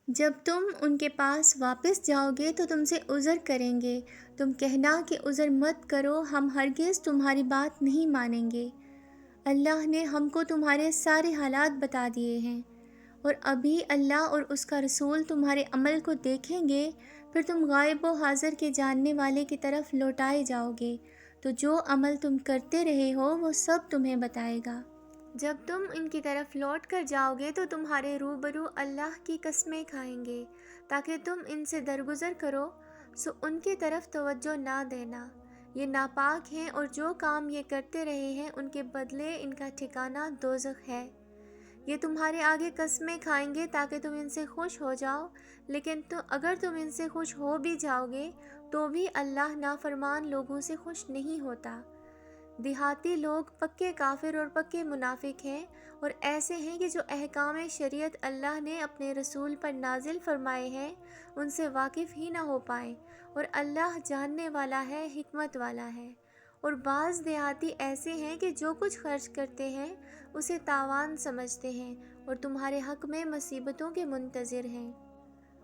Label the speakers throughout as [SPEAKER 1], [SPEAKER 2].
[SPEAKER 1] جب تم ان کے پاس واپس جاؤ گے تو تم سے عذر کریں گے، تم کہنا کہ عذر مت کرو، ہم ہرگز تمہاری بات نہیں مانیں گے۔ اللہ نے ہم کو تمہارے سارے حالات بتا دیے ہیں، اور ابھی اللہ اور اس کا رسول تمہارے عمل کو دیکھیں گے، پھر تم غائب و حاضر کے جاننے والے کی طرف لوٹائے جاؤ گے، تو جو عمل تم کرتے رہے ہو وہ سب تمہیں بتائے گا۔ جب تم ان کی طرف لوٹ کر جاؤ گے تو تمہارے روبرو اللہ کی قسمیں کھائیں گے تاکہ تم ان سے درگزر کرو، سو ان کی طرف توجہ نہ دینا، یہ ناپاک ہیں اور جو کام یہ کرتے رہے ہیں ان کے بدلے ان کا ٹھکانہ دوزخ ہے۔ یہ تمہارے آگے قسمیں کھائیں گے تاکہ تم ان سے خوش ہو جاؤ، لیکن اگر تم ان سے خوش ہو بھی جاؤ گے تو بھی اللہ نافرمان لوگوں سے خوش نہیں ہوتا۔ دیہاتی لوگ پکے کافر اور پکے منافق ہیں، اور ایسے ہیں کہ جو احکام شریعت اللہ نے اپنے رسول پر نازل فرمائے ہیں ان سے واقف ہی نہ ہو پائیں، اور اللہ جاننے والا ہے، حکمت والا ہے۔ اور بعض دیہاتی ایسے ہیں کہ جو کچھ خرچ کرتے ہیں اسے تاوان سمجھتے ہیں اور تمہارے حق میں مصیبتوں کے منتظر ہیں۔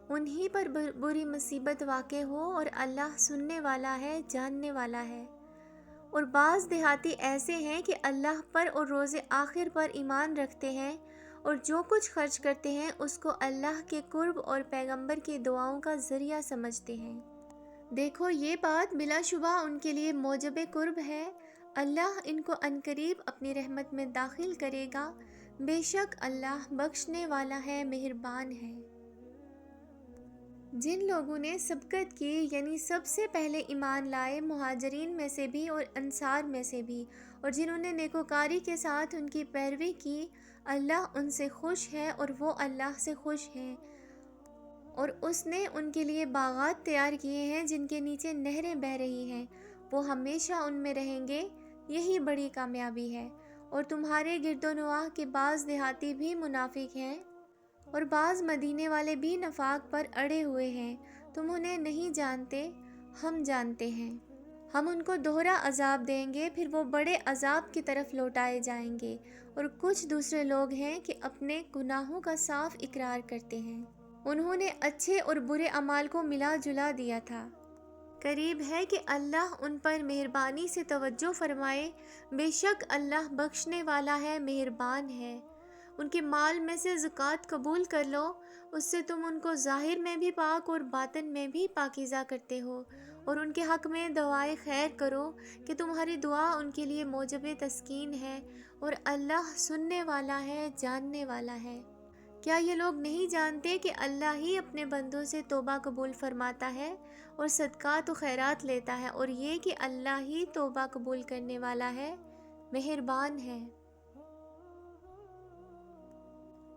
[SPEAKER 1] انہی پر بری مصیبت واقع ہو اور اللہ سننے والا ہے، جاننے والا ہے۔ اور بعض دیہاتی ایسے ہیں کہ اللہ پر اور روز آخر پر ایمان رکھتے ہیں، اور جو کچھ خرچ کرتے ہیں اس کو اللہ کے قرب اور پیغمبر کی دعاؤں کا ذریعہ سمجھتے ہیں۔ دیکھو یہ بات بلا شبہ ان کے لیے موجب قرب ہے، اللہ ان کو عنقریب اپنی رحمت میں داخل کرے گا، بے شک اللہ بخشنے والا ہے، مہربان ہے۔ جن لوگوں نے سبقت کی یعنی سب سے پہلے ایمان لائے، مہاجرین میں سے بھی اور انصار میں سے بھی، اور جنہوں نے نیکوکاری کے ساتھ ان کی پیروی کی، اللہ ان سے خوش ہے اور وہ اللہ سے خوش ہیں، اور اس نے ان کے لیے باغات تیار کیے ہیں جن کے نیچے نہریں بہہ رہی ہیں، وہ ہمیشہ ان میں رہیں گے، یہی بڑی کامیابی ہے۔ اور تمہارے گرد و نواح کے بعض دیہاتی بھی منافق ہیں اور بعض مدینے والے بھی نفاق پر اڑے ہوئے ہیں، تم انہیں نہیں جانتے، ہم جانتے ہیں۔ ہم ان کو دوہرا عذاب دیں گے، پھر وہ بڑے عذاب کی طرف لوٹائے جائیں گے۔ اور کچھ دوسرے لوگ ہیں کہ اپنے گناہوں کا صاف اقرار کرتے ہیں، انہوں نے اچھے اور برے اعمال کو ملا جلا دیا تھا، قریب ہے کہ اللہ ان پر مہربانی سے توجہ فرمائے، بے شک اللہ بخشنے والا ہے، مہربان ہے۔ ان کے مال میں سے زکوٰۃ قبول کر لو، اس سے تم ان کو ظاہر میں بھی پاک اور باطن میں بھی پاکیزہ کرتے ہو، اور ان کے حق میں دعائے خیر کرو کہ تمہاری دعا ان کے لیے موجب تسکین ہے، اور اللہ سننے والا ہے، جاننے والا ہے۔ کیا یہ لوگ نہیں جانتے کہ اللہ ہی اپنے بندوں سے توبہ قبول فرماتا ہے اور صدقات و خیرات لیتا ہے، اور یہ کہ اللہ ہی توبہ قبول کرنے والا ہے، مہربان ہے۔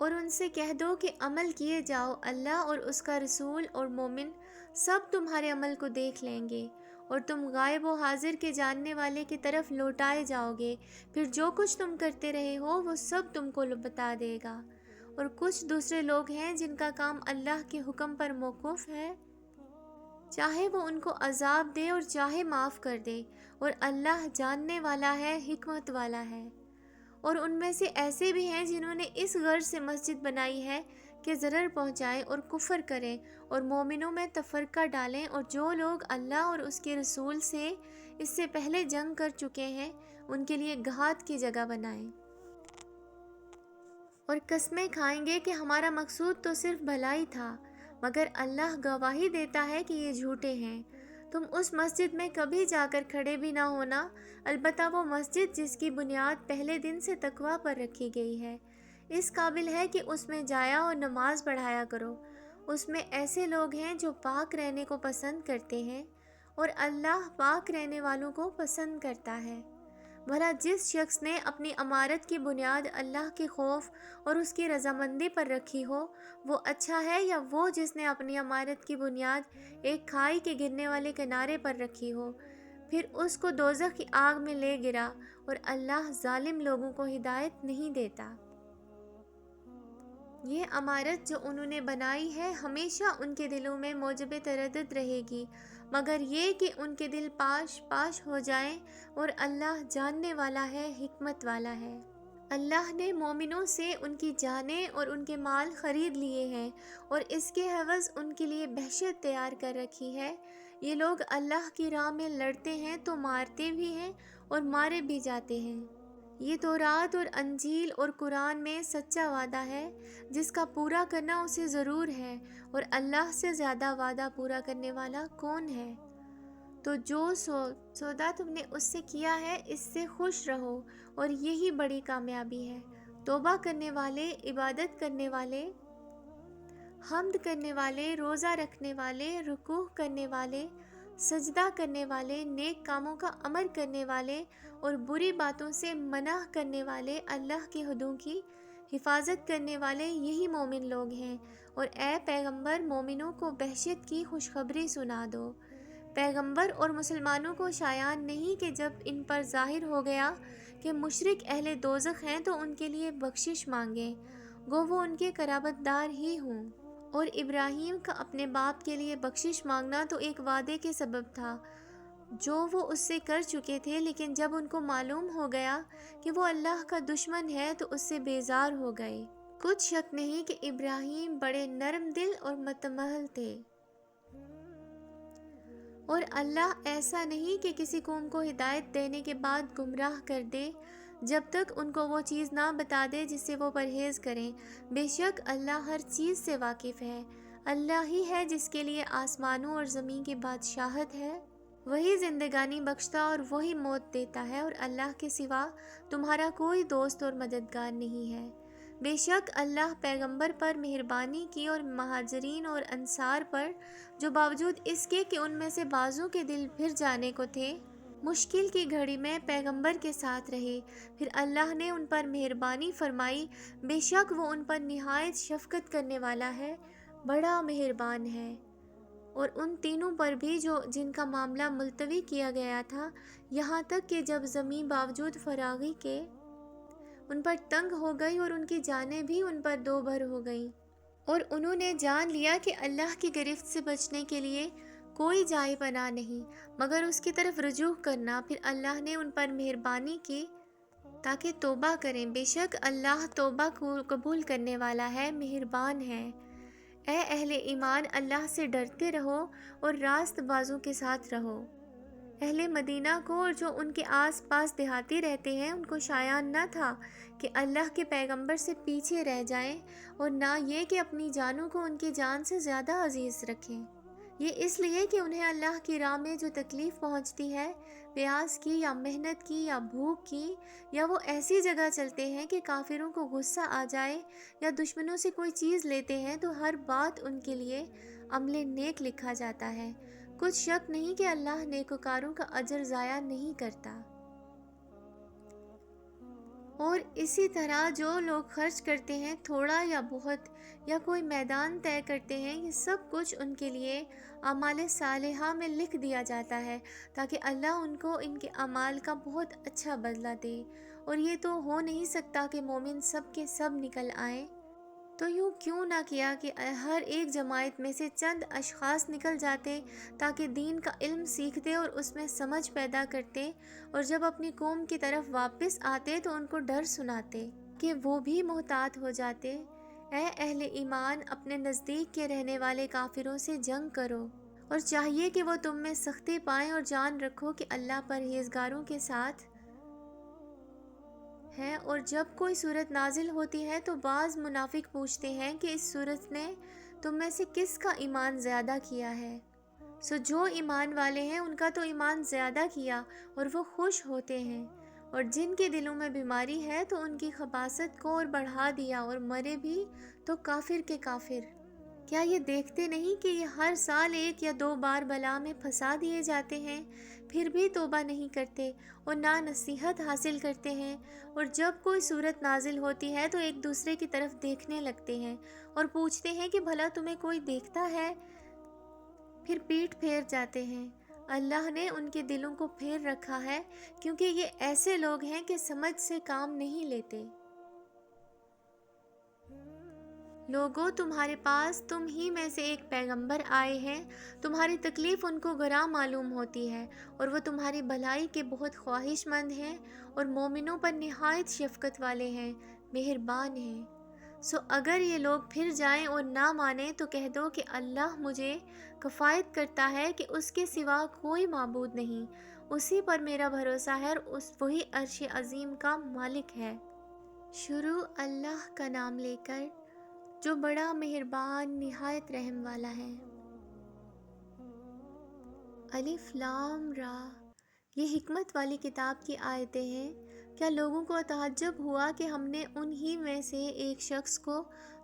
[SPEAKER 1] اور ان سے کہہ دو کہ عمل کیے جاؤ، اللہ اور اس کا رسول اور مومن سب تمہارے عمل کو دیکھ لیں گے، اور تم غائب و حاضر کے جاننے والے کی طرف لوٹائے جاؤ گے، پھر جو کچھ تم کرتے رہے ہو وہ سب تم کو بتا دے گا۔ اور کچھ دوسرے لوگ ہیں جن کا کام اللہ کے حکم پر موقوف ہے، چاہے وہ ان کو عذاب دے اور چاہے معاف کر دے، اور اللہ جاننے والا ہے، حکمت والا ہے۔ اور ان میں سے ایسے بھی ہیں جنہوں نے اس غرض سے مسجد بنائی ہے کہ ضرر پہنچائیں اور کفر کریں اور مومنوں میں تفرقہ ڈالیں، اور جو لوگ اللہ اور اس کے رسول سے اس سے پہلے جنگ کر چکے ہیں ان کے لیے گھات کی جگہ بنائیں، اور قسمیں کھائیں گے کہ ہمارا مقصود تو صرف بھلائی تھا، مگر اللہ گواہی دیتا ہے کہ یہ جھوٹے ہیں۔ تم اس مسجد میں کبھی جا کر کھڑے بھی نہ ہونا، البتہ وہ مسجد جس کی بنیاد پہلے دن سے تقویٰ پر رکھی گئی ہے، اس قابل ہے کہ اس میں جایا اور نماز پڑھایا کرو۔ اس میں ایسے لوگ ہیں جو پاک رہنے کو پسند کرتے ہیں، اور اللہ پاک رہنے والوں کو پسند کرتا ہے۔ بھلا جس شخص نے اپنی عمارت کی بنیاد اللہ کے خوف اور اس کی رضامندی پر رکھی ہو، وہ اچھا ہے، یا وہ جس نے اپنی عمارت کی بنیاد ایک کھائی کے گرنے والے کنارے پر رکھی ہو، پھر اس کو دوزخ کی آگ میں لے گرا، اور اللہ ظالم لوگوں کو ہدایت نہیں دیتا۔ یہ عمارت جو انہوں نے بنائی ہے ہمیشہ ان کے دلوں میں موجب تردد رہے گی، مگر یہ کہ ان کے دل پاش پاش ہو جائیں، اور اللہ جاننے والا ہے، حکمت والا ہے۔ اللہ نے مومنوں سے ان کی جانیں اور ان کے مال خرید لیے ہیں اور اس کے عوض ان کے لیے بہشت تیار کر رکھی ہے۔ یہ لوگ اللہ کی راہ میں لڑتے ہیں تو مارتے بھی ہیں اور مارے بھی جاتے ہیں۔ یہ تورات اور انجیل اور قرآن میں سچا وعدہ ہے جس کا پورا کرنا اسے ضرور ہے، اور اللہ سے زیادہ وعدہ پورا کرنے والا کون ہے؟ تو جو سودا تم نے اس سے کیا ہے اس سے خوش رہو، اور یہی بڑی کامیابی ہے۔ توبہ کرنے والے، عبادت کرنے والے، حمد کرنے والے، روزہ رکھنے والے، رکوع کرنے والے، سجدہ کرنے والے، نیک کاموں کا امر کرنے والے اور بری باتوں سے منع کرنے والے، اللہ کی حدود کی حفاظت کرنے والے، یہی مومن لوگ ہیں۔ اور اے پیغمبر، مومنوں کو بہشت کی خوشخبری سنا دو۔ پیغمبر اور مسلمانوں کو شایان نہیں کہ جب ان پر ظاہر ہو گیا کہ مشرک اہل دوزخ ہیں تو ان کے لیے بخشش مانگیں، گو وہ ان کے قرابت دار ہی ہوں۔ اور ابراہیم کا اپنے باپ کے لیے بخشش مانگنا تو ایک وعدے کے سبب تھا جو وہ اس سے کر چکے تھے، لیکن جب ان کو معلوم ہو گیا کہ وہ اللہ کا دشمن ہے تو اس سے بیزار ہو گئے۔ کچھ شک نہیں کہ ابراہیم بڑے نرم دل اور متمہل تھے، اور اللہ ایسا نہیں کہ کسی قوم کو ہدایت دینے کے بعد گمراہ کر دے جب تک ان کو وہ چیز نہ بتا دے جس سے وہ پرہیز کریں۔ بے شک اللہ ہر چیز سے واقف ہے۔ اللہ ہی ہے جس کے لیے آسمانوں اور زمین کی بادشاہت ہے، وہی زندگانی بخشتا اور وہی موت دیتا ہے، اور اللہ کے سوا تمہارا کوئی دوست اور مددگار نہیں ہے۔ بے شک اللہ پیغمبر پر مہربانی کی اور مہاجرین اور انصار پر، جو باوجود اس کے کہ ان میں سے بعضوں کے دل پھر جانے کو تھے، مشکل کی گھڑی میں پیغمبر کے ساتھ رہے، پھر اللہ نے ان پر مہربانی فرمائی۔ بے شک وہ ان پر نہایت شفقت کرنے والا ہے، بڑا مہربان ہے۔ اور ان تینوں پر بھی جن کا معاملہ ملتوی کیا گیا تھا، یہاں تک کہ جب زمین باوجود فراغی کے ان پر تنگ ہو گئی اور ان کی جانیں بھی ان پر دو بھر ہو گئیں، اور انہوں نے جان لیا کہ اللہ کی گرفت سے بچنے کے لیے کوئی جائے پناہ نہیں مگر اس کی طرف رجوع کرنا، پھر اللہ نے ان پر مہربانی کی تاکہ توبہ کریں۔ بے شک اللہ توبہ کو قبول کرنے والا ہے، مہربان ہے۔ اے اہل ایمان، اللہ سے ڈرتے رہو اور راست بازوں کے ساتھ رہو۔ اہل مدینہ کو اور جو ان کے آس پاس دیہاتی رہتے ہیں ان کو شایان نہ تھا کہ اللہ کے پیغمبر سے پیچھے رہ جائیں، اور نہ یہ کہ اپنی جانوں کو ان کی جان سے زیادہ عزیز رکھیں۔ یہ اس لیے کہ انہیں اللہ کی راہ میں جو تکلیف پہنچتی ہے، پیاس کی یا محنت کی یا بھوک کی، یا وہ ایسی جگہ چلتے ہیں کہ کافروں کو غصہ آ جائے یا دشمنوں سے کوئی چیز لیتے ہیں، تو ہر بات ان کے لیے عمل نیک لکھا جاتا ہے۔ کچھ شک نہیں کہ اللہ نیکوکاروں کا اجر ضائع نہیں کرتا۔ اور اسی طرح جو لوگ خرچ کرتے ہیں تھوڑا یا بہت، یا کوئی میدان طے کرتے ہیں، یہ سب کچھ ان کے لیے اعمال صالحہ میں لکھ دیا جاتا ہے تاکہ اللہ ان کو ان کے اعمال کا بہت اچھا بدلہ دے۔ اور یہ تو ہو نہیں سکتا کہ مومن سب کے سب نکل آئیں، تو یوں کیوں نہ کیا کہ ہر ایک جماعت میں سے چند اشخاص نکل جاتے تاکہ دین کا علم سیکھتے اور اس میں سمجھ پیدا کرتے، اور جب اپنی قوم کی طرف واپس آتے تو ان کو ڈر سناتے کہ وہ بھی محتاط ہو جاتے۔ اے اہل ایمان، اپنے نزدیک کے رہنے والے کافروں سے جنگ کرو، اور چاہیے کہ وہ تم میں سختی پائیں، اور جان رکھو کہ اللہ پرہیزگاروں کے ساتھ ہے۔ اور جب کوئی صورت نازل ہوتی ہے تو بعض منافق پوچھتے ہیں کہ اس صورت نے تم میں سے کس کا ایمان زیادہ کیا ہے؟ سو جو ایمان والے ہیں ان کا تو ایمان زیادہ کیا اور وہ خوش ہوتے ہیں، اور جن کے دلوں میں بیماری ہے تو ان کی خباثت کو اور بڑھا دیا، اور مرے بھی تو کافر کے کافر۔ کیا یہ دیکھتے نہیں کہ یہ ہر سال 1 یا 2 بار بلا میں پھنسا دیے جاتے ہیں، پھر بھی توبہ نہیں کرتے اور نہ نصیحت حاصل کرتے ہیں؟ اور جب کوئی صورت نازل ہوتی ہے تو ایک دوسرے کی طرف دیکھنے لگتے ہیں اور پوچھتے ہیں کہ بھلا تمہیں کوئی دیکھتا ہے؟ پھر پیٹھ پھیر جاتے ہیں۔ اللہ نے ان کے دلوں کو پھیر رکھا ہے کیونکہ یہ ایسے لوگ ہیں کہ سمجھ سے کام نہیں لیتے۔ لوگوں تمہارے پاس تم ہی میں سے ایک پیغمبر آئے ہیں، تمہاری تکلیف ان کو گراں معلوم ہوتی ہے اور وہ تمہاری بھلائی کے بہت خواہش مند ہیں اور مومنوں پر نہایت شفقت والے ہیں، مہربان ہیں۔ سو اگر یہ لوگ پھر جائیں اور نہ مانیں تو کہہ دو کہ اللہ مجھے کفایت کرتا ہے کہ اس کے سوا کوئی معبود نہیں، اسی پر میرا بھروسہ ہے اور وہی عرش عظیم کا مالک ہے۔ شروع اللہ کا نام لے کر جو بڑا مہربان نہایت رحم والا ہے۔ الف لام را، یہ حکمت والی کتاب کی آیتیں ہیں۔ کیا لوگوں کو تعجب ہوا کہ ہم نے انہی میں سے ایک شخص کو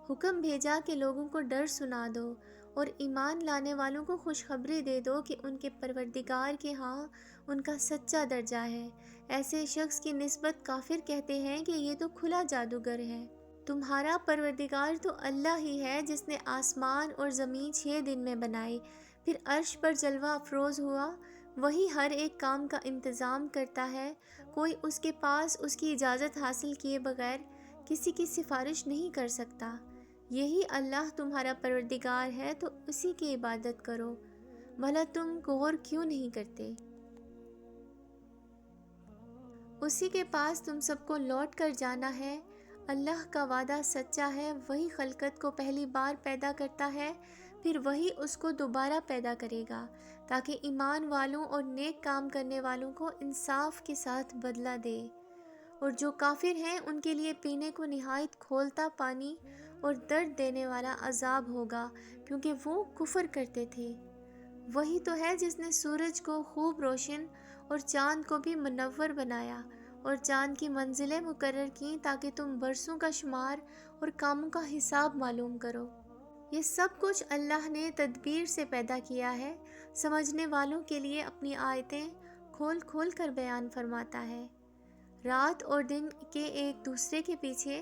[SPEAKER 1] حکم بھیجا کہ لوگوں کو ڈر سنا دو اور ایمان لانے والوں کو خوشخبری دے دو کہ ان کے پروردگار کے ہاں ان کا سچا درجہ ہے۔ ایسے شخص کی نسبت کافر کہتے ہیں کہ یہ تو کھلا جادوگر ہے۔ تمہارا پروردگار تو اللہ ہی ہے جس نے آسمان اور زمین 6 دن میں بنائی، پھر عرش پر جلوہ افروز ہوا۔ وہی ہر ایک کام کا انتظام کرتا ہے، کوئی اس کے پاس اس کی اجازت حاصل کیے بغیر کسی کی سفارش نہیں کر سکتا۔ یہی اللہ تمہارا پروردگار ہے تو اسی کی عبادت کرو، بھلا تم غور کیوں نہیں کرتے؟ اسی کے پاس تم سب کو لوٹ کر جانا ہے۔ اللہ کا وعدہ سچا ہے، وہی خلقت کو پہلی بار پیدا کرتا ہے، پھر وہی اس کو دوبارہ پیدا کرے گا تاکہ ایمان والوں اور نیک کام کرنے والوں کو انصاف کے ساتھ بدلہ دے۔ اور جو کافر ہیں ان کے لیے پینے کو نہایت کھولتا پانی اور درد دینے والا عذاب ہوگا، کیونکہ وہ کفر کرتے تھے۔ وہی تو ہے جس نے سورج کو خوب روشن اور چاند کو بھی منور بنایا اور چاند کی منزلیں مقرر کیں تاکہ تم برسوں کا شمار اور کاموں کا حساب معلوم کرو۔ یہ سب کچھ اللہ نے تدبیر سے پیدا کیا ہے، سمجھنے والوں کے لیے اپنی آیتیں کھول کھول کر بیان فرماتا ہے۔ رات اور دن کے ایک دوسرے کے پیچھے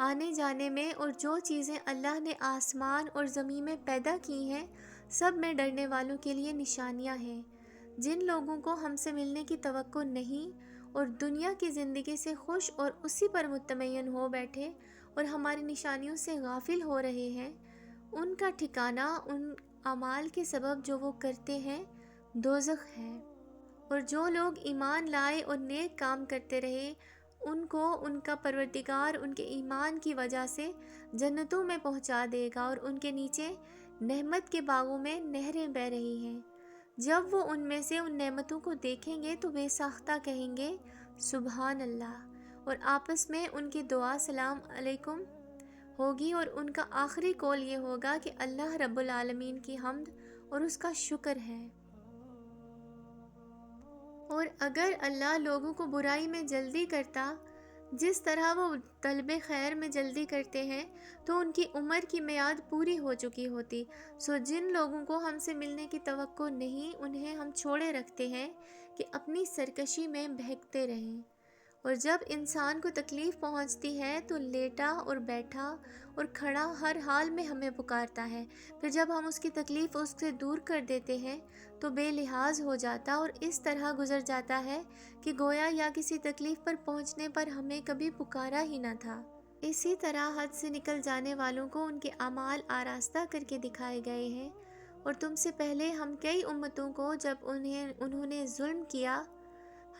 [SPEAKER 1] آنے جانے میں اور جو چیزیں اللہ نے آسمان اور زمین میں پیدا کی ہیں سب میں ڈرنے والوں کے لیے نشانیاں ہیں۔ جن لوگوں کو ہم سے ملنے کی توقع نہیں اور دنیا کی زندگی سے خوش اور اسی پر مطمئن ہو بیٹھے اور ہماری نشانیوں سے غافل ہو رہے ہیں، ان کا ٹھکانہ ان اعمال کے سبب جو وہ کرتے ہیں دوزخ ہے۔ اور جو لوگ ایمان لائے اور نیک کام کرتے رہے ان کو ان کا پروردگار ان کے ایمان کی وجہ سے جنتوں میں پہنچا دے گا اور ان کے نیچے نعمت کے باغوں میں نہریں بہہ رہی ہیں۔ جب وہ ان میں سے ان نعمتوں کو دیکھیں گے تو بے ساختہ کہیں گے سبحان اللہ، اور آپس میں ان کی دعا سلام علیکم ہوگی اور ان کا آخری قول یہ ہوگا کہ اللہ رب العالمین کی حمد اور اس کا شکر ہے۔ اور اگر اللہ لوگوں کو برائی میں جلدی کرتا جس طرح وہ طلب خیر میں جلدی کرتے ہیں تو ان کی عمر کی میعاد پوری ہو چکی ہوتی۔ سو جن لوگوں کو ہم سے ملنے کی توقع نہیں انہیں ہم چھوڑے رکھتے ہیں کہ اپنی سرکشی میں بہکتے رہیں۔ اور جب انسان کو تکلیف پہنچتی ہے تو لیٹا اور بیٹھا اور کھڑا ہر حال میں ہمیں پکارتا ہے، پھر جب ہم اس کی تکلیف اس سے دور کر دیتے ہیں تو بے لحاظ ہو جاتا اور اس طرح گزر جاتا ہے کہ گویا یا کسی تکلیف پر پہنچنے پر ہمیں کبھی پکارا ہی نہ تھا۔ اسی طرح حد سے نکل جانے والوں کو ان کے اعمال آراستہ کر کے دکھائے گئے ہیں، اور تم سے پہلے ہم کئی امتوں کو جب انہوں نے ظلم کیا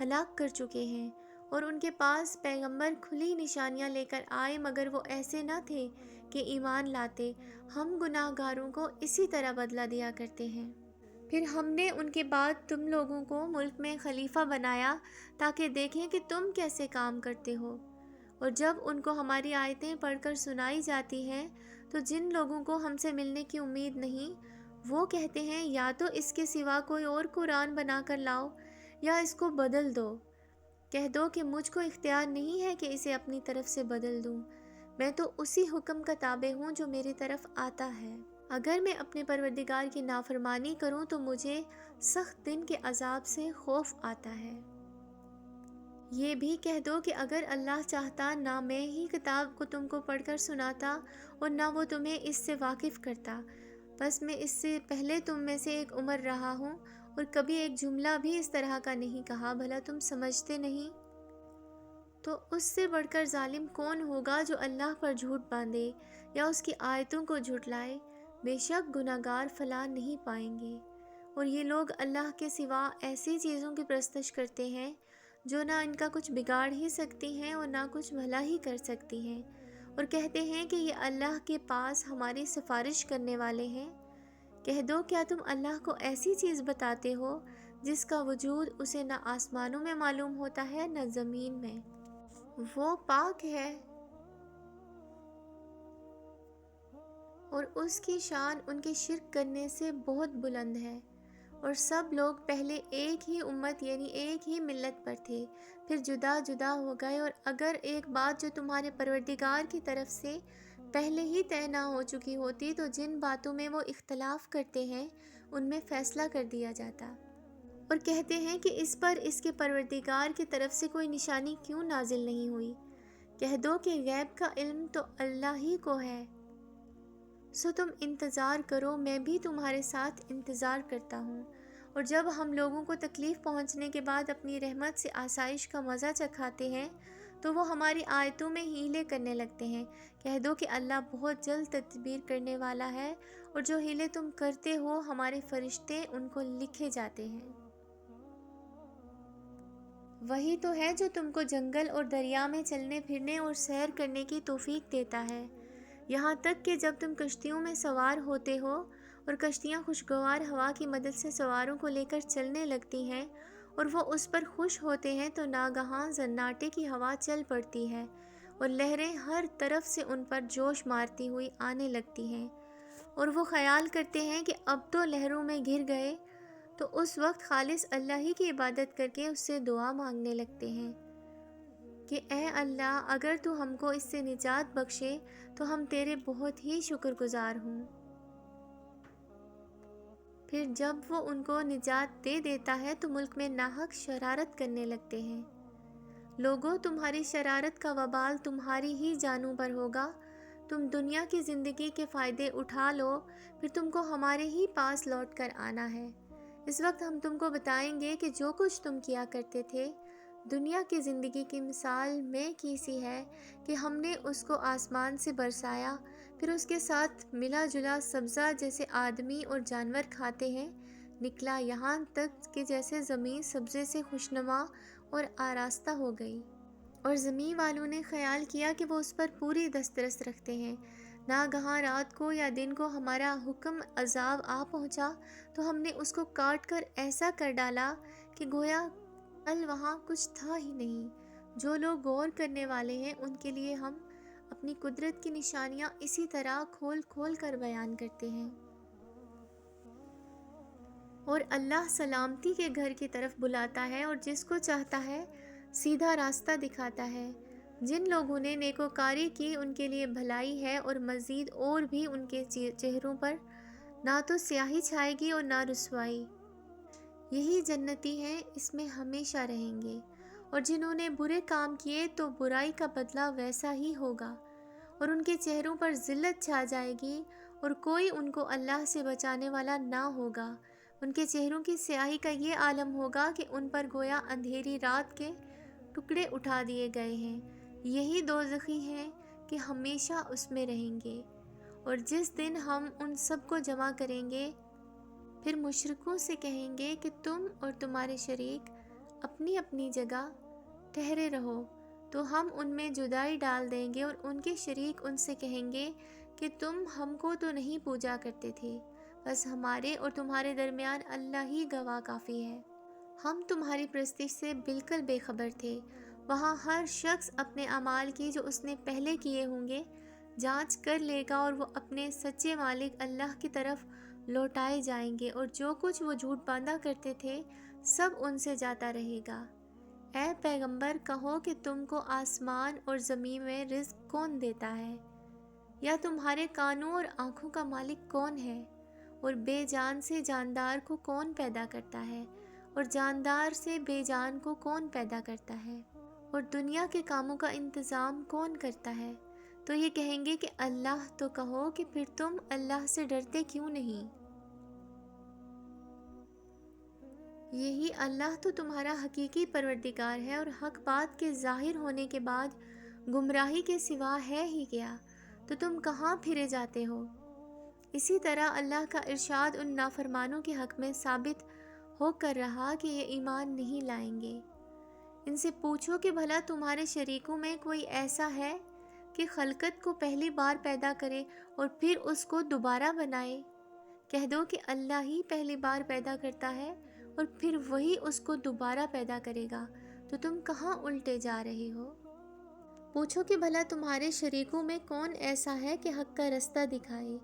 [SPEAKER 1] ہلاک کر چکے ہیں، اور ان کے پاس پیغمبر کھلی نشانیاں لے کر آئے مگر وہ ایسے نہ تھے کہ ایمان لاتے۔ ہم گناہ گاروں کو اسی طرح بدلہ دیا کرتے ہیں۔ پھر ہم نے ان کے بعد تم لوگوں کو ملک میں خلیفہ بنایا تاکہ دیکھیں کہ تم کیسے کام کرتے ہو۔ اور جب ان کو ہماری آیتیں پڑھ کر سنائی جاتی ہیں تو جن لوگوں کو ہم سے ملنے کی امید نہیں وہ کہتے ہیں یا تو اس کے سوا کوئی اور قرآن بنا کر لاؤ یا اس کو بدل دو۔ کہہ دو کہ مجھ کو اختیار نہیں ہے کہ اسے اپنی طرف سے بدل دوں، میں تو اسی حکم کا تابع ہوں جو میری طرف آتا ہے۔ اگر میں اپنے پروردگار کی نافرمانی کروں تو مجھے سخت دن کے عذاب سے خوف آتا ہے۔ یہ بھی کہہ دو کہ اگر اللہ چاہتا نہ میں ہی کتاب کو تم کو پڑھ کر سناتا اور نہ وہ تمہیں اس سے واقف کرتا، بس میں اس سے پہلے تم میں سے ایک عمر رہا ہوں اور کبھی ایک جملہ بھی اس طرح کا نہیں کہا، بھلا تم سمجھتے نہیں؟ تو اس سے بڑھ کر ظالم کون ہوگا جو اللہ پر جھوٹ باندھے یا اس کی آیتوں کو جھٹلائے؟ بے شک گناہگار فلاح نہیں پائیں گے۔ اور یہ لوگ اللہ کے سوا ایسی چیزوں کی پرستش کرتے ہیں جو نہ ان کا کچھ بگاڑ ہی سکتی ہیں اور نہ کچھ بھلا ہی کر سکتی ہیں، اور کہتے ہیں کہ یہ اللہ کے پاس ہماری سفارش کرنے والے ہیں۔ کہہ دو، کیا تم اللہ کو ایسی چیز بتاتے ہو جس کا وجود اسے نہ آسمانوں میں معلوم ہوتا ہے نہ زمین میں؟ وہ پاک ہے اور اس کی شان ان کے شرک کرنے سے بہت بلند ہے۔ اور سب لوگ پہلے ایک ہی امت یعنی ایک ہی ملت پر تھے، پھر جدا جدا ہو گئے، اور اگر ایک بات جو تمہارے پروردگار کی طرف سے پہلے ہی طے نہ ہو چکی ہوتی تو جن باتوں میں وہ اختلاف کرتے ہیں ان میں فیصلہ کر دیا جاتا۔ اور کہتے ہیں کہ اس پر اس کے پروردگار کی طرف سے کوئی نشانی کیوں نازل نہیں ہوئی؟ کہہ دو کہ غیب کا علم تو اللہ ہی کو ہے، سو تم انتظار کرو، میں بھی تمہارے ساتھ انتظار کرتا ہوں۔ اور جب ہم لوگوں کو تکلیف پہنچنے کے بعد اپنی رحمت سے آسائش کا مزہ چکھاتے ہیں تو وہ ہماری آیتوں میں ہیلے کرنے لگتے ہیں۔ کہہ دو کہ اللہ بہت جلد تدبیر کرنے والا ہے، اور جو ہیلے تم کرتے ہو ہمارے فرشتے ان کو لکھے جاتے ہیں۔ وہی تو ہے جو تم کو جنگل اور دریا میں چلنے پھرنے اور سیر کرنے کی توفیق دیتا ہے، یہاں تک کہ جب تم کشتیوں میں سوار ہوتے ہو اور کشتیاں خوشگوار ہوا کی مدد سے سواروں کو لے کر چلنے لگتی ہیں اور وہ اس پر خوش ہوتے ہیں تو ناگہاں زناٹے کی ہوا چل پڑتی ہے اور لہریں ہر طرف سے ان پر جوش مارتی ہوئی آنے لگتی ہیں، اور وہ خیال کرتے ہیں کہ اب تو لہروں میں گر گئے، تو اس وقت خالص اللہ ہی کی عبادت کر کے اس سے دعا مانگنے لگتے ہیں کہ اے اللہ، اگر تو ہم کو اس سے نجات بخشے تو ہم تیرے بہت ہی شکر گزار ہوں۔ پھر جب وہ ان کو نجات دے دیتا ہے تو ملک میں ناحق شرارت کرنے لگتے ہیں۔ لوگوں، تمہاری شرارت کا وبال تمہاری ہی جانوں پر ہوگا۔ تم دنیا کی زندگی کے فائدے اٹھا لو، پھر تم کو ہمارے ہی پاس لوٹ کر آنا ہے۔ اس وقت ہم تم کو بتائیں گے کہ جو کچھ تم کیا کرتے تھے۔ دنیا کی زندگی کی مثال میں کی سی ہے کہ ہم نے اس کو آسمان سے برسایا، پھر اس کے ساتھ ملا جلا سبزہ جیسے آدمی اور جانور کھاتے ہیں نکلا، یہاں تک کہ جیسے زمین سبزے سے خوشنما اور آراستہ ہو گئی، اور زمین والوں نے خیال کیا کہ وہ اس پر پوری دسترس رکھتے ہیں۔ ناگہاں رات کو یا دن کو ہمارا حکم عذاب آ پہنچا تو ہم نے اس کو کاٹ کر ایسا کر ڈالا کہ گویا کل وہاں کچھ تھا ہی نہیں۔ جو لوگ غور کرنے والے ہیں ان کے لیے ہم اپنی قدرت کی نشانیاں اسی طرح کھول کھول کر بیان کرتے ہیں۔ اور اللہ سلامتی کے گھر کی طرف بلاتا ہے اور جس کو چاہتا ہے سیدھا راستہ دکھاتا ہے۔ جن لوگوں نے نیکوکاری کی ان کے لیے بھلائی ہے، اور مزید اور بھی ان کے چہروں پر نہ تو سیاہی چھائے گی اور نہ رسوائی۔ یہی جنتی ہیں، اس میں ہمیشہ رہیں گے۔ اور جنہوں نے برے کام کیے تو برائی کا بدلہ ویسا ہی ہوگا، اور ان کے چہروں پر ذلت چھا جائے گی اور کوئی ان کو اللہ سے بچانے والا نہ ہوگا۔ ان کے چہروں کی سیاہی کا یہ عالم ہوگا کہ ان پر گویا اندھیری رات کے ٹکڑے اٹھا دیے گئے ہیں۔ یہی دوزخی ہیں کہ ہمیشہ اس میں رہیں گے۔ اور جس دن ہم ان سب کو جمع کریں گے پھر مشرکوں سے کہیں گے کہ تم اور تمہارے شریک اپنی اپنی جگہ ٹھہرے رہو، تو ہم ان میں جدائی ڈال دیں گے، اور ان کے شریک ان سے کہیں گے کہ تم ہم کو تو نہیں پوجا کرتے تھے، بس ہمارے اور تمہارے درمیان اللہ ہی گواہ کافی ہے، ہم تمہاری پرستش سے بالکل بے خبر تھے۔ وہاں ہر شخص اپنے اعمال کی جو اس نے پہلے کیے ہوں گے جانچ کر لے گا، اور وہ اپنے سچے مالک اللہ کی طرف لوٹائے جائیں گے، اور جو کچھ وہ جھوٹ باندھا کرتے تھے سب ان سے جاتا رہے گا۔ اے پیغمبر، کہو کہ تم کو آسمان اور زمین میں رزق کون دیتا ہے؟ یا تمہارے کانوں اور آنکھوں کا مالک کون ہے؟ اور بے جان سے جاندار کو کون پیدا کرتا ہے؟ اور جاندار سے بے جان کو کون پیدا کرتا ہے؟ اور دنیا کے کاموں کا انتظام کون کرتا ہے؟ تو یہ کہیں گے کہ اللہ۔ تو کہو کہ پھر تم اللہ سے ڈرتے کیوں نہیں؟ یہی اللہ تو تمہارا حقیقی پروردگار ہے، اور حق بات کے ظاہر ہونے کے بعد گمراہی کے سوا ہے ہی کیا، تو تم کہاں پھرے جاتے ہو؟ اسی طرح اللہ کا ارشاد ان نافرمانوں کے حق میں ثابت ہو کر رہا کہ یہ ایمان نہیں لائیں گے۔ ان سے پوچھو کہ بھلا تمہارے شریکوں میں کوئی ایسا ہے کہ خلقت کو پہلی بار پیدا کرے اور پھر اس کو دوبارہ بنائے؟ کہہ دو کہ اللہ ہی پہلی بار پیدا کرتا ہے اور پھر وہی اس کو دوبارہ پیدا کرے گا، تو تم کہاں الٹے جا رہے ہو؟ پوچھو کہ بھلا تمہارے شریکوں میں کون ایسا ہے کہ حق کا راستہ دکھائے؟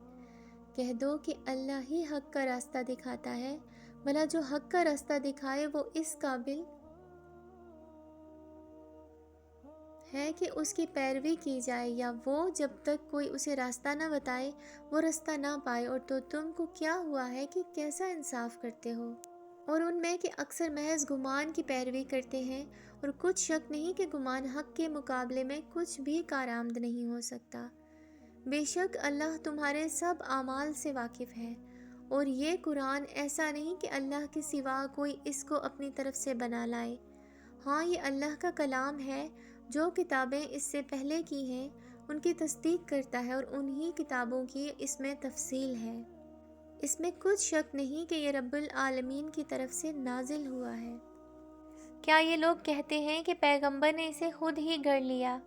[SPEAKER 1] کہہ دو کہ اللہ ہی حق کا راستہ دکھاتا ہے، بھلا جو حق کا راستہ دکھائے وہ اس قابل ہے کہ اس کی پیروی کی جائے، یا وہ جب تک کوئی اسے راستہ نہ بتائے وہ راستہ نہ پائے؟ اور تو تم کو کیا ہوا ہے کہ کیسا انصاف کرتے ہو؟ اور ان میں کہ اکثر محض گمان کی پیروی کرتے ہیں، اور کچھ شک نہیں کہ گمان حق کے مقابلے میں کچھ بھی کارآمد نہیں ہو سکتا۔ بے شک اللہ تمہارے سب اعمال سے واقف ہے، اور یہ قرآن ایسا نہیں کہ اللہ کے سوا کوئی اس کو اپنی طرف سے بنا لائے۔ ہاں، یہ اللہ کا کلام ہے، جو کتابیں اس سے پہلے کی ہیں ان کی تصدیق کرتا ہے، اور انہی کتابوں کی اس میں تفصیل ہے۔ اس میں کچھ شک نہیں کہ یہ رب العالمین کی طرف سے نازل ہوا ہے۔ کیا یہ لوگ کہتے ہیں کہ پیغمبر نے اسے خود ہی گڑھ لیا؟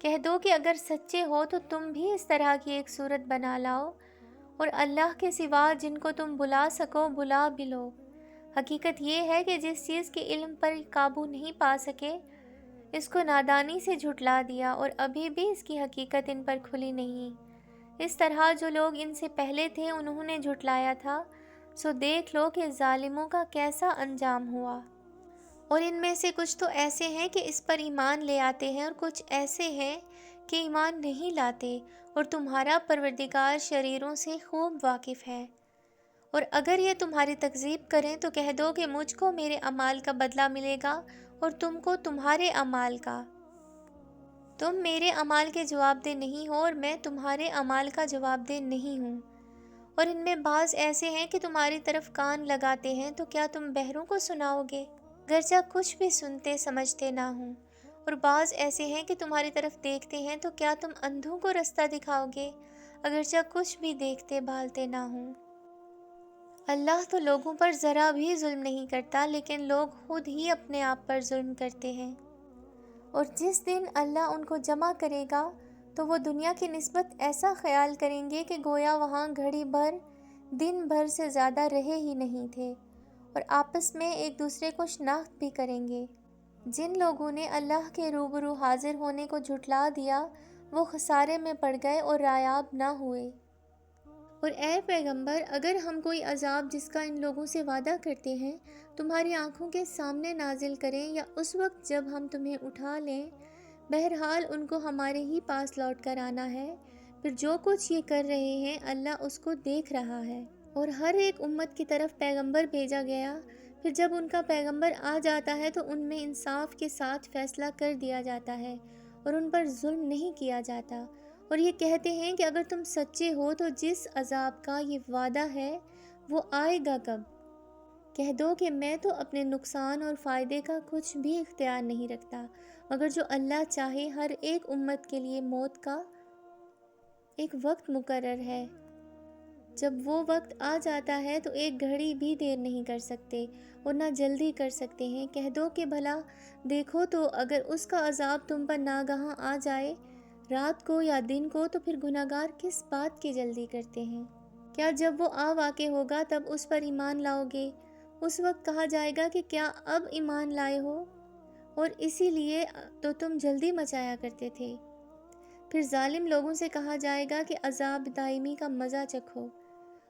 [SPEAKER 1] کہہ دو کہ اگر سچے ہو تو تم بھی اس طرح کی ایک صورت بنا لاؤ، اور اللہ کے سوا جن کو تم بلا سکو بلا بھی لو۔ حقیقت یہ ہے کہ جس چیز کے علم پر قابو نہیں پا سکے اس کو نادانی سے جھٹلا دیا، اور ابھی بھی اس کی حقیقت ان پر کھلی نہیں۔ اس طرح جو لوگ ان سے پہلے تھے انہوں نے جھٹلایا تھا، سو دیکھ لو کہ ظالموں کا کیسا انجام ہوا۔ اور ان میں سے کچھ تو ایسے ہیں کہ اس پر ایمان لے آتے ہیں، اور کچھ ایسے ہیں کہ ایمان نہیں لاتے، اور تمہارا پروردگار شریروں سے خوب واقف ہے۔ اور اگر یہ تمہاری تکذیب کریں تو کہہ دو کہ مجھ کو میرے اعمال کا بدلہ ملے گا اور تم کو تمہارے اعمال کا۔ تم میرے اعمال کے جواب دہ نہیں ہو اور میں تمہارے اعمال کا جواب دہ نہیں ہوں۔ اور ان میں بعض ایسے ہیں کہ تمہاری طرف کان لگاتے ہیں، تو کیا تم بہروں کو سناؤ گے گرچہ کچھ بھی سنتے سمجھتے نہ ہوں؟ اور بعض ایسے ہیں کہ تمہاری طرف دیکھتے ہیں، تو کیا تم اندھوں کو رستہ دکھاؤ گے اگرچہ کچھ بھی دیکھتے بھالتے نہ ہوں؟ اللہ تو لوگوں پر ذرا بھی ظلم نہیں کرتا، لیکن لوگ خود ہی اپنے آپ پر ظلم کرتے ہیں۔ اور جس دن اللہ ان کو جمع کرے گا تو وہ دنیا کی نسبت ایسا خیال کریں گے کہ گویا وہاں گھڑی بھر دن بھر سے زیادہ رہے ہی نہیں تھے، اور آپس میں ایک دوسرے کو شناخت بھی کریں گے۔ جن لوگوں نے اللہ کے روبرو حاضر ہونے کو جھٹلا دیا وہ خسارے میں پڑ گئے اور رایاب نہ ہوئے۔ اور اے پیغمبر، اگر ہم کوئی عذاب جس کا ان لوگوں سے وعدہ کرتے ہیں تمہاری آنکھوں کے سامنے نازل کریں، یا اس وقت جب ہم تمہیں اٹھا لیں، بہرحال ان کو ہمارے ہی پاس لوٹ کر آنا ہے، پھر جو کچھ یہ کر رہے ہیں اللہ اس کو دیکھ رہا ہے۔ اور ہر ایک امت کی طرف پیغمبر بھیجا گیا، پھر جب ان کا پیغمبر آ جاتا ہے تو ان میں انصاف کے ساتھ فیصلہ کر دیا جاتا ہے اور ان پر ظلم نہیں کیا جاتا۔ اور یہ کہتے ہیں کہ اگر تم سچے ہو تو جس عذاب کا یہ وعدہ ہے وہ آئے گا کب؟ کہہ دو کہ میں تو اپنے نقصان اور فائدے کا کچھ بھی اختیار نہیں رکھتا، مگر جو اللہ چاہے۔ ہر ایک امت کے لیے موت کا ایک وقت مقرر ہے، جب وہ وقت آ جاتا ہے تو ایک گھڑی بھی دیر نہیں کر سکتے اور نہ جلدی کر سکتے ہیں۔ کہہ دو کہ بھلا دیکھو تو اگر اس کا عذاب تم پر ناگہاں آ جائے رات کو یا دن کو، تو پھر گناہگار کس بات کی جلدی کرتے ہیں؟ کیا جب وہ آ واقع ہوگا تب اس پر ایمان لاؤ گے؟ اس وقت کہا جائے گا کہ کیا اب ایمان لائے ہو، اور اسی لیے تو تم جلدی مچایا کرتے تھے۔ پھر ظالم لوگوں سے کہا جائے گا کہ عذاب دائمی کا مزہ چکھو،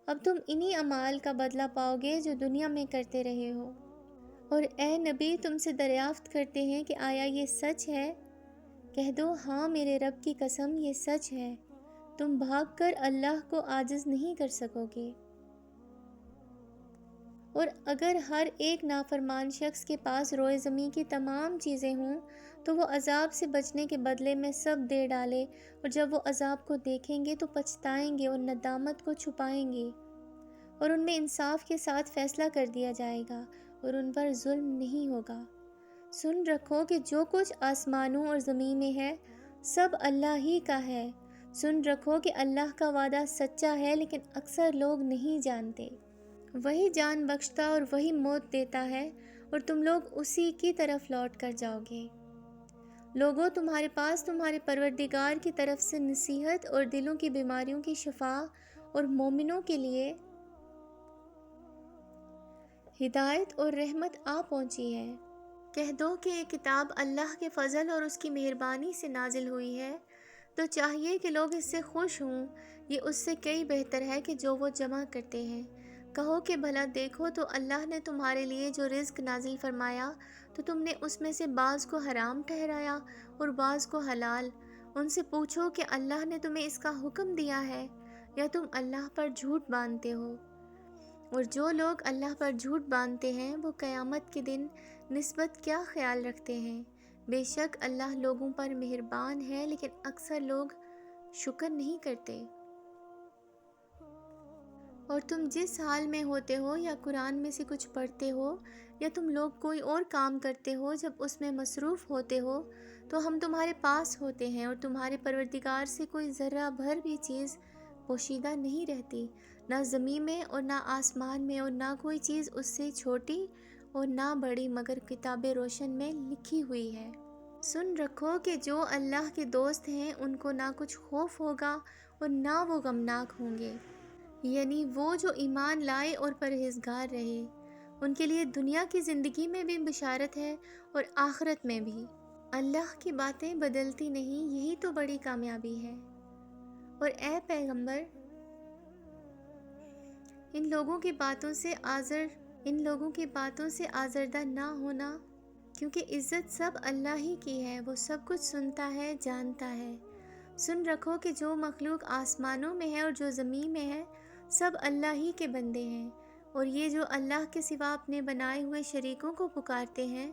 [SPEAKER 1] اب تم انہی اعمال کا بدلہ پاؤ گے جو دنیا میں کرتے رہے ہو۔ اور اے نبی، تم سے دریافت کرتے ہیں کہ آیا یہ سچ ہے؟ کہہ دو ہاں، میرے رب کی قسم یہ سچ ہے۔ تم بھاگ کر اللہ کو عاجز نہیں کر سکو گے۔ اور اگر ہر ایک نافرمان شخص کے پاس روئے زمین کی تمام چیزیں ہوں تو وہ عذاب سے بچنے کے بدلے میں سب دے ڈالے، اور جب وہ عذاب کو دیکھیں گے تو پچھتائیں گے اور ندامت کو چھپائیں گے۔ اور ان میں انصاف کے ساتھ فیصلہ کر دیا جائے گا اور ان پر ظلم نہیں ہوگا۔ سن رکھو کہ جو کچھ آسمانوں اور زمین میں ہے سب اللہ ہی کا ہے۔ سن رکھو کہ اللہ کا وعدہ سچا ہے لیکن اکثر لوگ نہیں جانتے۔ وہی جان بخشتا اور وہی موت دیتا ہے اور تم لوگ اسی کی طرف لوٹ کر جاؤ گے۔ لوگوں، تمہارے پاس تمہارے پروردگار کی طرف سے نصیحت اور دلوں کی بیماریوں کی شفا اور مومنوں کے لیے ہدایت اور رحمت آ پہنچی ہے۔ کہہ دو کہ یہ کتاب اللہ کے فضل اور اس کی مہربانی سے نازل ہوئی ہے، تو چاہیے کہ لوگ اس سے خوش ہوں۔ یہ اس سے کئی بہتر ہے کہ جو وہ جمع کرتے ہیں۔ کہو کہ بھلا دیکھو تو اللہ نے تمہارے لیے جو رزق نازل فرمایا تو تم نے اس میں سے بعض کو حرام ٹھہرایا اور بعض کو حلال۔ ان سے پوچھو کہ اللہ نے تمہیں اس کا حکم دیا ہے یا تم اللہ پر جھوٹ باندھتے ہو؟ اور جو لوگ اللہ پر جھوٹ باندھتے ہیں وہ قیامت کے دن نسبت کیا خیال رکھتے ہیں؟ بے شک اللہ لوگوں پر مہربان ہے لیکن اکثر لوگ شکر نہیں کرتے۔ اور تم جس حال میں ہوتے ہو یا قرآن میں سے کچھ پڑھتے ہو یا تم لوگ کوئی اور کام کرتے ہو، جب اس میں مصروف ہوتے ہو تو ہم تمہارے پاس ہوتے ہیں اور تمہارے پروردگار سے کوئی ذرہ بھر بھی چیز پوشیدہ نہیں رہتی، نہ زمین میں اور نہ آسمان میں، اور نہ کوئی چیز اس سے چھوٹی اور نہ بڑی مگر کتاب روشن میں لکھی ہوئی ہے۔ سن رکھو کہ جو اللہ کے دوست ہیں ان کو نہ کچھ خوف ہوگا اور نہ وہ غمناک ہوں گے، یعنی وہ جو ایمان لائے اور پرہیزگار رہے، ان کے لیے دنیا کی زندگی میں بھی بشارت ہے اور آخرت میں بھی۔ اللہ کی باتیں بدلتی نہیں، یہی تو بڑی کامیابی ہے۔ اور اے پیغمبر، ان لوگوں کی باتوں سے آزردہ نہ ہونا، کیونکہ عزت سب اللہ ہی کی ہے، وہ سب کچھ سنتا ہے، جانتا ہے۔ سن رکھو کہ جو مخلوق آسمانوں میں ہے اور جو زمین میں ہے سب اللہ ہی کے بندے ہیں، اور یہ جو اللہ کے سوا اپنے بنائے ہوئے شریکوں کو پکارتے ہیں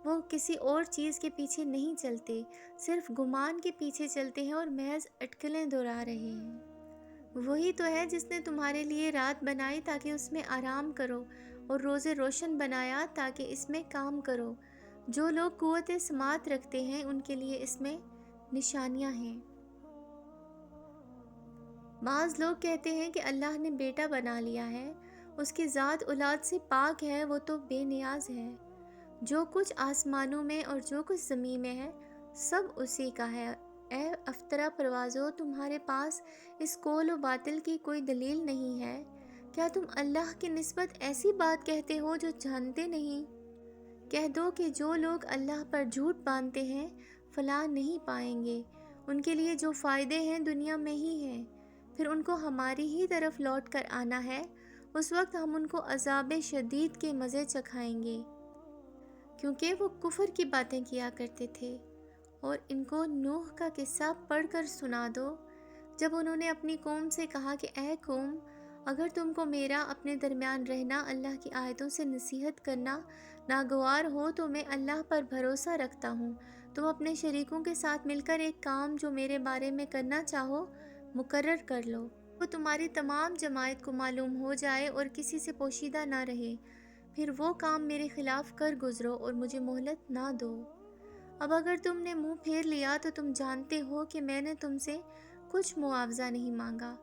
[SPEAKER 1] وہ کسی اور چیز کے پیچھے نہیں چلتے، صرف گمان کے پیچھے چلتے ہیں اور محض اٹکلیں دہرا رہے ہیں۔ وہی تو ہے جس نے تمہارے لیے رات بنائی تاکہ اس میں آرام کرو اور روزے روشن بنایا تاکہ اس میں کام کرو۔ جو لوگ قوت سماعت رکھتے ہیں ان کے لیے اس میں نشانیاں ہیں۔ بعض لوگ کہتے ہیں کہ اللہ نے بیٹا بنا لیا ہے، اس کی ذات اولاد سے پاک ہے، وہ تو بے نیاز ہے۔ جو کچھ آسمانوں میں اور جو کچھ زمین میں ہے سب اسی کا ہے۔ اے افطرا پروازو، تمہارے پاس اس قول و باطل کی کوئی دلیل نہیں ہے؟ کیا تم اللہ کی نسبت ایسی بات کہتے ہو جو جانتے نہیں؟ کہہ دو کہ جو لوگ اللہ پر جھوٹ باندھتے ہیں فلاح نہیں پائیں گے، ان کے لیے جو فائدے ہیں دنیا میں ہی ہیں، پھر ان کو ہماری ہی طرف لوٹ کر آنا ہے، اس وقت ہم ان کو عذاب شدید کے مزے چکھائیں گے، کیونکہ وہ کفر کی باتیں کیا کرتے تھے۔ اور ان کو نوح کا قصہ پڑھ کر سنا دو، جب انہوں نے اپنی قوم سے کہا کہ اے قوم، اگر تم کو میرا اپنے درمیان رہنا، اللہ کی آیتوں سے نصیحت کرنا ناگوار ہو تو میں اللہ پر بھروسہ رکھتا ہوں، تم اپنے شریکوں کے ساتھ مل کر ایک کام جو میرے بارے میں کرنا چاہو مقرر کر لو، وہ تمہاری تمام جماعت کو معلوم ہو جائے اور کسی سے پوشیدہ نہ رہے، پھر وہ کام میرے خلاف کر گزرو اور مجھے مہلت نہ دو۔ اب اگر تم نے منہ پھیر لیا تو تم جانتے ہو کہ میں نے تم سے کچھ معاوضہ نہیں مانگا،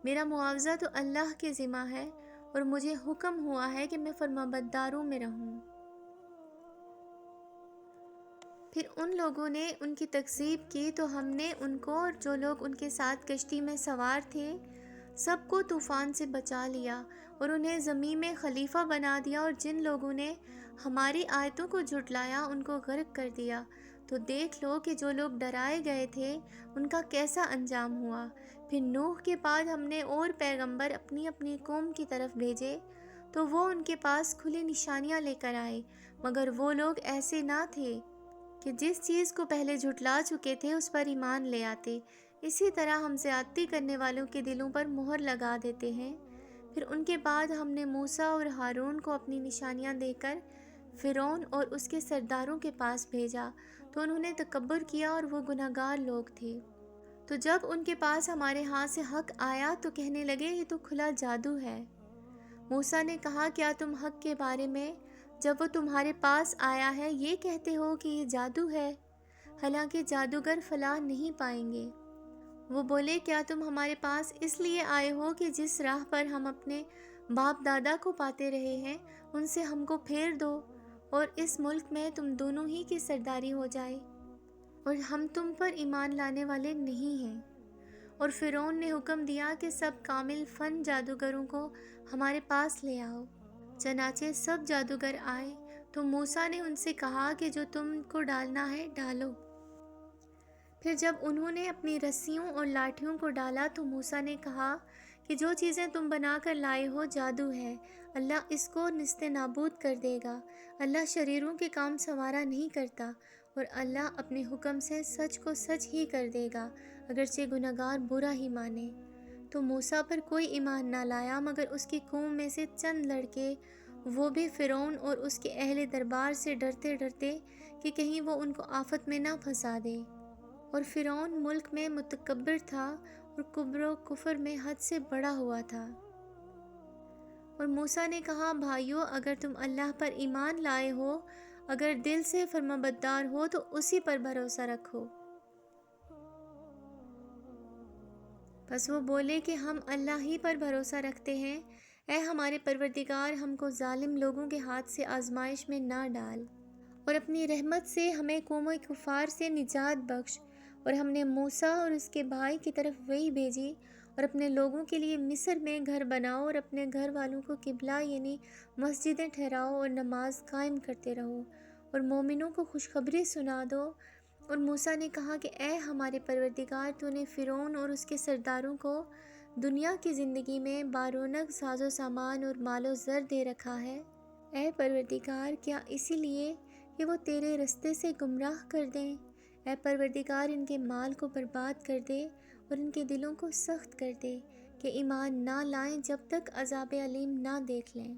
[SPEAKER 1] میرا معاوضہ تو اللہ کے ذمہ ہے، اور مجھے حکم ہوا ہے کہ میں فرمانبرداروں میں رہوں۔ پھر ان لوگوں نے ان کی تکذیب کی تو ہم نے ان کو اور جو لوگ ان کے ساتھ کشتی میں سوار تھے سب کو طوفان سے بچا لیا اور انہیں زمین میں خلیفہ بنا دیا، اور جن لوگوں نے ہماری آیتوں کو جھٹلایا ان کو غرق کر دیا۔ تو دیکھ لو کہ جو لوگ ڈرائے گئے تھے ان کا کیسا انجام ہوا۔ پھر نوح کے بعد ہم نے اور پیغمبر اپنی اپنی قوم کی طرف بھیجے تو وہ ان کے پاس کھلی نشانیاں لے کر آئے، مگر وہ لوگ ایسے نہ تھے کہ جس چیز کو پہلے جھٹلا چکے تھے اس پر ایمان لے آتے۔ اسی طرح ہم زیادتی کرنے والوں کے دلوں پر مہر لگا دیتے ہیں۔ پھر ان کے بعد ہم نے موسیٰ اور ہارون کو اپنی نشانیاں دے کر فرعون اور اس کے سرداروں کے پاس بھیجا تو انہوں نے تکبر کیا اور وہ گناہگار لوگ تھے۔ تو جب ان کے پاس ہمارے ہاں سے حق آیا تو کہنے لگے یہ تو کھلا جادو ہے، موسیٰ نے کہا کیا تم حق کے بارے میں جب وہ تمہارے پاس آیا ہے یہ کہتے ہو کہ یہ جادو ہے؟ حالانکہ جادوگر فلاح نہیں پائیں گے۔ وہ بولے کیا تم ہمارے پاس اس لیے آئے ہو کہ جس راہ پر ہم اپنے باپ دادا کو پاتے رہے ہیں ان سے ہم کو پھیر دو اور اس ملک میں تم دونوں ہی کی سرداری ہو جائے، اور ہم تم پر ایمان لانے والے نہیں ہیں۔ اور فرعون نے حکم دیا کہ سب کامل فن جادوگروں کو ہمارے پاس لے آؤ۔ چنانچہ سب جادوگر آئے تو موسیٰ نے ان سے کہا کہ جو تم کو ڈالنا ہے ڈالو۔ پھر جب انہوں نے اپنی رسیوں اور لاٹھیوں کو ڈالا تو موسیٰ نے کہا کہ جو چیزیں تم بنا کر لائے ہو جادو ہے، اللہ اس کو نیست نابود کر دے گا۔ اللہ شریروں کے کام سنوارا نہیں کرتا، اور اللہ اپنے حکم سے سچ کو سچ ہی کر دے گا اگرچہ گنہگار برا ہی مانے۔ تو موسیٰ پر کوئی ایمان نہ لایا مگر اس کی قوم میں سے چند لڑکے، وہ بھی فرعون اور اس کے اہل دربار سے ڈرتے ڈرتے کہ کہیں وہ ان کو آفت میں نہ پھنسا دے۔ اور فرعون ملک میں متکبر تھا اور کبر و کفر میں حد سے بڑا ہوا تھا۔ اور موسیٰ نے کہا بھائیو اگر تم اللہ پر ایمان لائے ہو، اگر دل سے فرمانبردار ہو تو اسی پر بھروسہ رکھو۔ پس وہ بولے کہ ہم اللہ ہی پر بھروسہ رکھتے ہیں، اے ہمارے پروردگار ہم کو ظالم لوگوں کے ہاتھ سے آزمائش میں نہ ڈال، اور اپنی رحمت سے ہمیں قوم کفار سے نجات بخش۔ اور ہم نے موسیٰ اور اس کے بھائی کی طرف وحی بھیجی اور اپنے لوگوں کے لیے مصر میں گھر بناؤ اور اپنے گھر والوں کو قبلہ یعنی مسجدیں ٹھہراؤ اور نماز قائم کرتے رہو اور مومنوں کو خوشخبری سنا دو۔ اور موسیٰ نے کہا کہ اے ہمارے پروردگار تو نے فرعون اور اس کے سرداروں کو دنیا کی زندگی میں بارونق ساز و سامان اور مال و زر دے رکھا ہے، اے پروردگار کیا اسی لیے کہ وہ تیرے رستے سے گمراہ کر دیں؟ اے پروردگار ان کے مال کو برباد کر دے اور ان کے دلوں کو سخت کر دے کہ ایمان نہ لائیں جب تک عذاب علیم نہ دیکھ لیں۔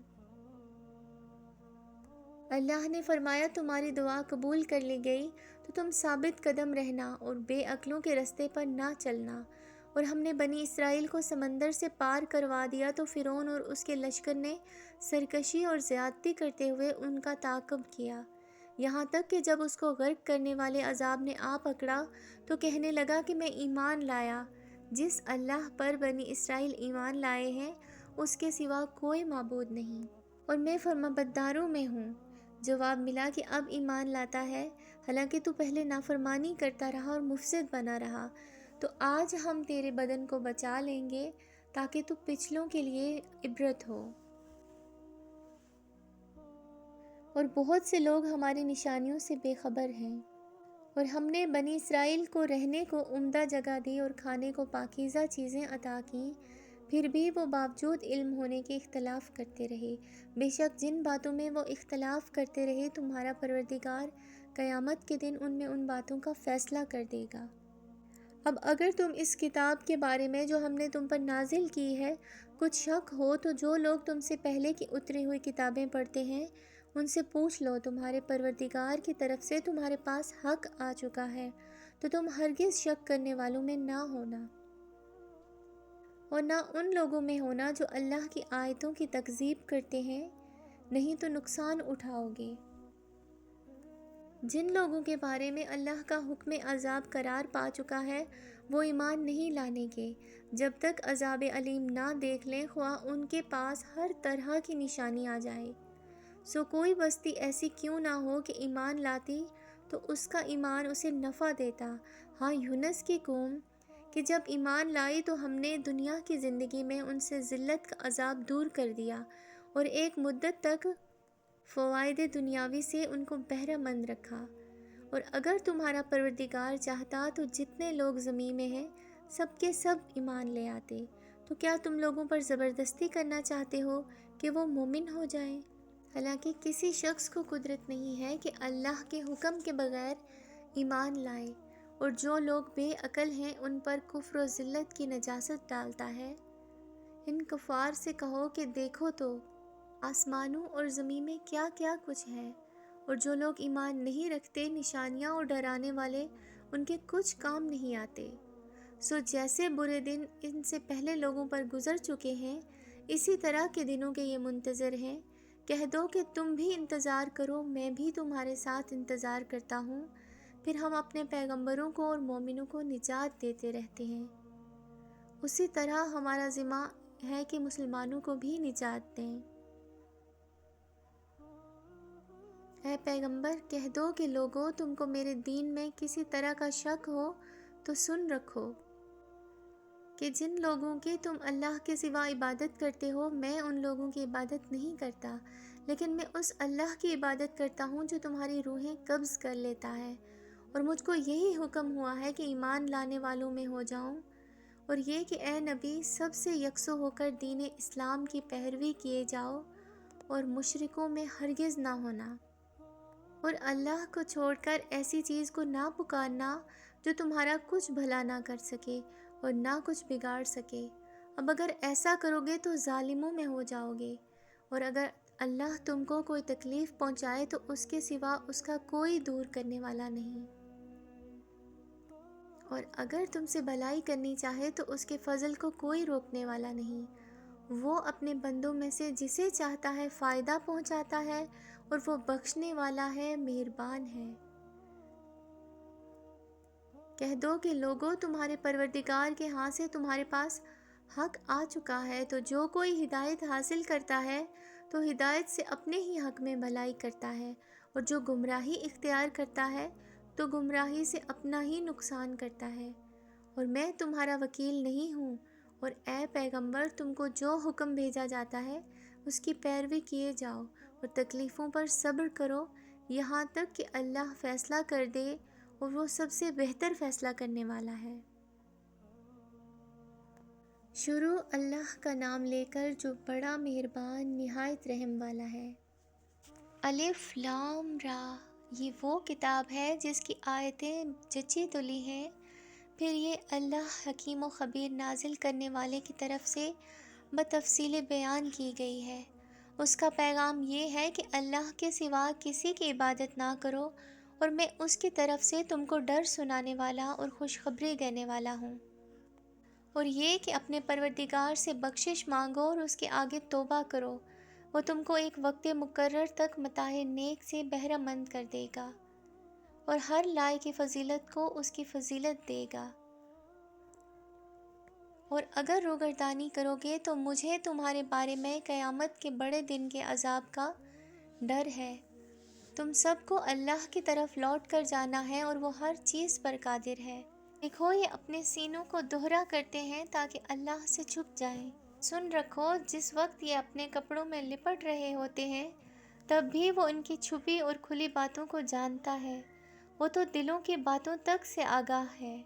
[SPEAKER 1] اللہ نے فرمایا تمہاری دعا قبول کر لی گئی تو تم ثابت قدم رہنا اور بے عقلوں کے رستے پر نہ چلنا۔ اور ہم نے بنی اسرائیل کو سمندر سے پار کروا دیا تو فرعون اور اس کے لشکر نے سرکشی اور زیادتی کرتے ہوئے ان کا تعاقب کیا، یہاں تک کہ جب اس کو غرق کرنے والے عذاب نے آ پکڑا تو کہنے لگا کہ میں ایمان لایا، جس اللہ پر بنی اسرائیل ایمان لائے ہیں اس کے سوا کوئی معبود نہیں، اور میں فرمانبرداروں میں ہوں۔ جواب ملا کہ اب ایمان لاتا ہے، حالانکہ تو پہلے نافرمانی کرتا رہا اور مفسد بنا رہا، تو آج ہم تیرے بدن کو بچا لیں گے تاکہ تو پچھلوں کے لیے عبرت ہو۔ اور بہت سے لوگ ہماری نشانیوں سے بے خبر ہیں۔ اور ہم نے بنی اسرائیل کو رہنے کو عمدہ جگہ دی اور کھانے کو پاکیزہ چیزیں عطا کیں، پھر بھی وہ باوجود علم ہونے کے اختلاف کرتے رہے۔ بے شک جن باتوں میں وہ اختلاف کرتے رہے تمہارا پروردگار قیامت کے دن ان میں ان باتوں کا فیصلہ کر دے گا۔ اب اگر تم اس کتاب کے بارے میں جو ہم نے تم پر نازل کی ہے کچھ شک ہو تو جو لوگ تم سے پہلے کی اتری ہوئی کتابیں پڑھتے ہیں ان سے پوچھ لو، تمہارے پروردگار کی طرف سے تمہارے پاس حق آ چکا ہے تو تم ہرگز شک کرنے والوں میں نہ ہونا، اور نہ ان لوگوں میں ہونا جو اللہ کی آیتوں کی تکذیب کرتے ہیں، نہیں تو نقصان اٹھاؤ گے۔ جن لوگوں کے بارے میں اللہ کا حکم عذاب قرار پا چکا ہے وہ ایمان نہیں لانے گے جب تک عذاب علیم نہ دیکھ لیں، خواہ ان کے پاس ہر طرح کی نشانی آ جائے۔ سو کوئی بستی ایسی کیوں نہ ہو کہ ایمان لاتی تو اس کا ایمان اسے نفع دیتا۔ ہاں یونس کی قوم کہ جب ایمان لائی تو ہم نے دنیا کی زندگی میں ان سے ذلت کا عذاب دور کر دیا اور ایک مدت تک فوائد دنیاوی سے ان کو بہرہ مند رکھا۔ اور اگر تمہارا پروردگار چاہتا تو جتنے لوگ زمین میں ہیں سب کے سب ایمان لے آتے، تو کیا تم لوگوں پر زبردستی کرنا چاہتے ہو کہ وہ مومن ہو جائیں؟ حالانکہ کسی شخص کو قدرت نہیں ہے کہ اللہ کے حکم کے بغیر ایمان لائے، اور جو لوگ بے عقل ہیں ان پر کفر و ذلت کی نجاست ڈالتا ہے۔ ان کفار سے کہو کہ دیکھو تو آسمانوں اور زمین میں کیا کیا کچھ ہے، اور جو لوگ ایمان نہیں رکھتے نشانیاں اور ڈرانے والے ان کے کچھ کام نہیں آتے۔ سو جیسے برے دن ان سے پہلے لوگوں پر گزر چکے ہیں اسی طرح کے دنوں کے یہ منتظر ہیں۔ کہہ دو کہ تم بھی انتظار کرو، میں بھی تمہارے ساتھ انتظار کرتا ہوں۔ پھر ہم اپنے پیغمبروں کو اور مومنوں کو نجات دیتے رہتے ہیں۔ اسی طرح ہمارا ذمہ ہے کہ مسلمانوں کو بھی نجات دیں۔ اے پیغمبر، کہہ دو کہ لوگو، تم کو میرے دین میں کسی طرح کا شک ہو تو سن رکھو کہ جن لوگوں کی تم اللہ کے سوا عبادت کرتے ہو، میں ان لوگوں کی عبادت نہیں کرتا، لیکن میں اس اللہ کی عبادت کرتا ہوں جو تمہاری روحیں قبض کر لیتا ہے، اور مجھ کو یہی حکم ہوا ہے کہ ایمان لانے والوں میں ہو جاؤں، اور یہ کہ اے نبی، سب سے یکسو ہو کر دین اسلام کی پیروی کیے جاؤ اور مشرکوں میں ہرگز نہ ہونا، اور اللہ کو چھوڑ کر ایسی چیز کو نہ پکارنا جو تمہارا کچھ بھلا نہ کر سکے اور نہ کچھ بگاڑ سکے۔ اب اگر ایسا کرو گے تو ظالموں میں ہو جاؤ گے، اور اگر اللہ تم کو کوئی تکلیف پہنچائے تو اس کے سوا اس کا کوئی دور کرنے والا نہیں، اور اگر تم سے بھلائی کرنی چاہے تو اس کے فضل کو کوئی روکنے والا نہیں۔ وہ اپنے بندوں میں سے جسے چاہتا ہے فائدہ پہنچاتا ہے، اور وہ بخشنے والا ہے، مہربان ہے۔ کہہ دو کہ لوگو، تمہارے پروردگار کے ہاں سے تمہارے پاس حق آ چکا ہے، تو جو کوئی ہدایت حاصل کرتا ہے تو ہدایت سے اپنے ہی حق میں بھلائی کرتا ہے، اور جو گمراہی اختیار کرتا ہے تو گمراہی سے اپنا ہی نقصان کرتا ہے، اور میں تمہارا وکیل نہیں ہوں۔ اور اے پیغمبر، تم کو جو حکم بھیجا جاتا ہے اس کی پیروی کیے جاؤ، اور تکلیفوں پر صبر کرو یہاں تک کہ اللہ فیصلہ کر دے، اور وہ سب سے بہتر فیصلہ کرنے والا ہے۔ شروع اللہ کا نام لے کر جو بڑا مہربان نہایت رحم والا ہے۔ الف لام را، یہ وہ کتاب ہے جس کی آیتیں جچی تلی ہیں، پھر یہ اللہ حکیم و خبیر نازل کرنے والے کی طرف سے بتفصیل بیان کی گئی ہے۔ اس کا پیغام یہ ہے کہ اللہ کے سوا کسی کی عبادت نہ کرو، اور میں اس کی طرف سے تم کو ڈر سنانے والا اور خوشخبری دینے والا ہوں، اور یہ کہ اپنے پروردگار سے بخشش مانگو اور اس کے آگے توبہ کرو، وہ تم کو ایک وقت مقرر تک متاع نیک سے بہرہ مند کر دے گا، اور ہر لائق کی فضیلت کو اس کی فضیلت دے گا۔ اور اگر روگردانی کرو گے تو مجھے تمہارے بارے میں قیامت کے بڑے دن کے عذاب کا ڈر ہے۔ تم سب کو اللہ کی طرف لوٹ کر جانا ہے، اور وہ ہر چیز پر قادر ہے۔ دیکھو، یہ اپنے سینوں کو دوہرا کرتے ہیں تاکہ اللہ سے چھپ جائیں۔ سن رکھو، جس وقت یہ اپنے کپڑوں میں لپٹ رہے ہوتے ہیں تب بھی وہ ان کی چھپی اور کھلی باتوں کو جانتا ہے، وہ تو دلوں کی باتوں تک سے آگاہ ہے۔